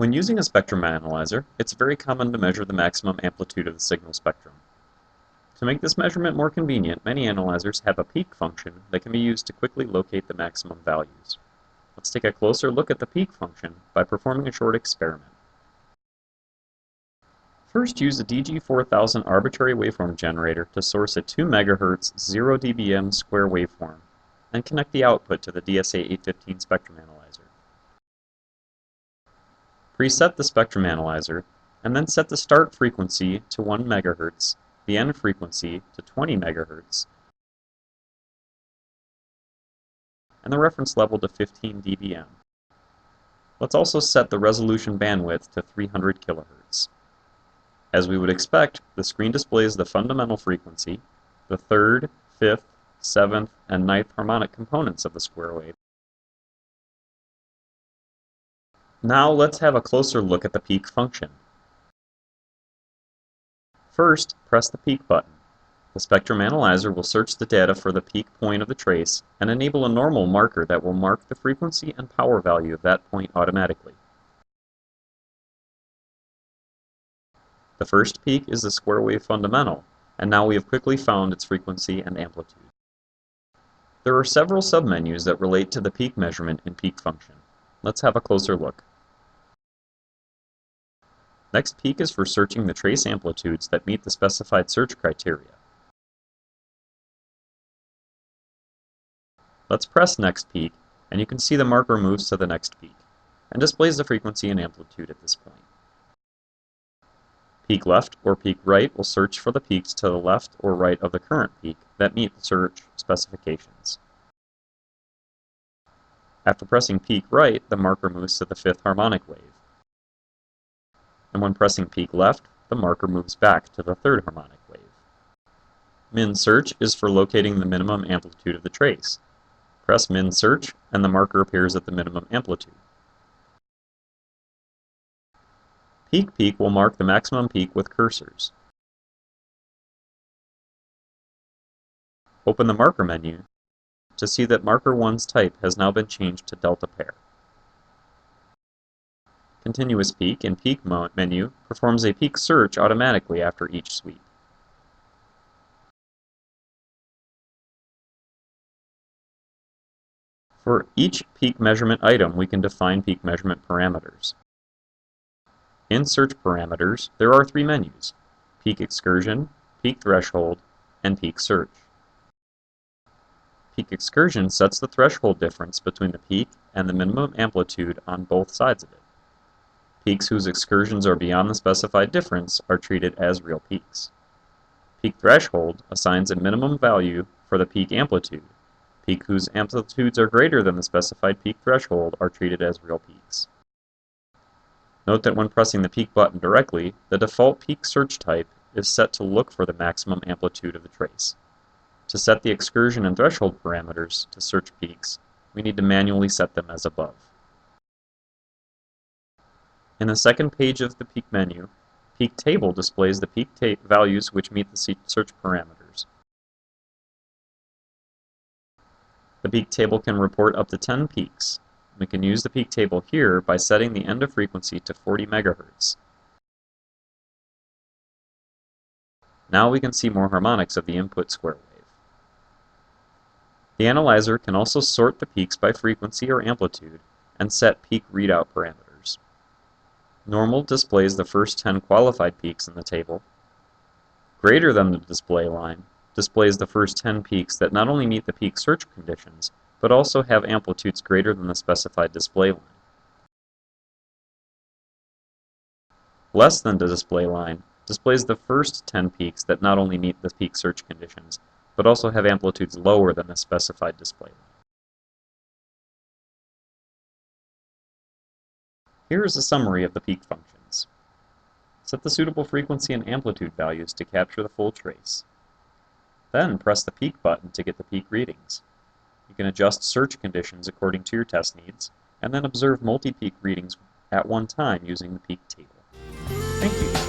When using a spectrum analyzer, it's very common to measure the maximum amplitude of the signal spectrum. To make this measurement more convenient, many analyzers have a peak function that can be used to quickly locate the maximum values. Let's take a closer look at the peak function by performing a short experiment. First, use a DG4000 arbitrary waveform generator to source a 2 MHz 0 dBm square waveform, and connect the output to the DSA815 spectrum analyzer. Preset the spectrum analyzer, and then set the start frequency to 1 MHz, the end frequency to 20 MHz, and the reference level to 15 dBm. Let's also set the resolution bandwidth to 300 kHz. As we would expect, the screen displays the fundamental frequency, the third, fifth, seventh, and ninth harmonic components of the square wave. Now let's have a closer look at the peak function. First, press the peak button. The spectrum analyzer will search the data for the peak point of the trace and enable a normal marker that will mark the frequency and power value of that point automatically. The first peak is the square wave fundamental, and now we have quickly found its frequency and amplitude. There are several submenus that relate to the peak measurement in peak function. Let's have a closer look. Next peak is for searching the trace amplitudes that meet the specified search criteria. Let's press next peak, and you can see the marker moves to the next peak, and displays the frequency and amplitude at this point. Peak left or peak right will search for the peaks to the left or right of the current peak that meet the search specifications. After pressing peak right, the marker moves to the fifth harmonic wave. And when pressing peak left, the marker moves back to the third harmonic wave. Min search is for locating the minimum amplitude of the trace. Press min search, and the marker appears at the minimum amplitude. Peak peak will mark the maximum peak with cursors. Open the marker menu to see that marker 1's type has now been changed to delta pair. Continuous peak in peak menu performs a peak search automatically after each sweep. For each peak measurement item, we can define peak measurement parameters. In search parameters, there are 3 menus: peak excursion, peak threshold, and peak search. Peak excursion sets the threshold difference between the peak and the minimum amplitude on both sides of it. Peaks whose excursions are beyond the specified difference are treated as real peaks. Peak threshold assigns a minimum value for the peak amplitude. Peaks whose amplitudes are greater than the specified peak threshold are treated as real peaks. Note that when pressing the peak button directly, the default peak search type is set to look for the maximum amplitude of the trace. To set the excursion and threshold parameters to search peaks, we need to manually set them as above. In the second page of the peak menu, peak table displays the peak values which meet the search parameters. The peak table can report up to 10 peaks. We can use the peak table here by setting the end of frequency to 40 MHz. Now we can see more harmonics of the input square wave. The analyzer can also sort the peaks by frequency or amplitude and set peak readout parameters. Normal displays the first 10 qualified peaks in the table. Greater than the display line displays the first 10 peaks that not only meet the peak search conditions, but also have amplitudes greater than the specified display line. Less than the display line displays the first 10 peaks that not only meet the peak search conditions, but also have amplitudes lower than the specified display line. Here is a summary of the peak functions. Set the suitable frequency and amplitude values to capture the full trace. Then press the peak button to get the peak readings. You can adjust search conditions according to your test needs, and then observe multi-peak readings at one time using the peak table. Thank you.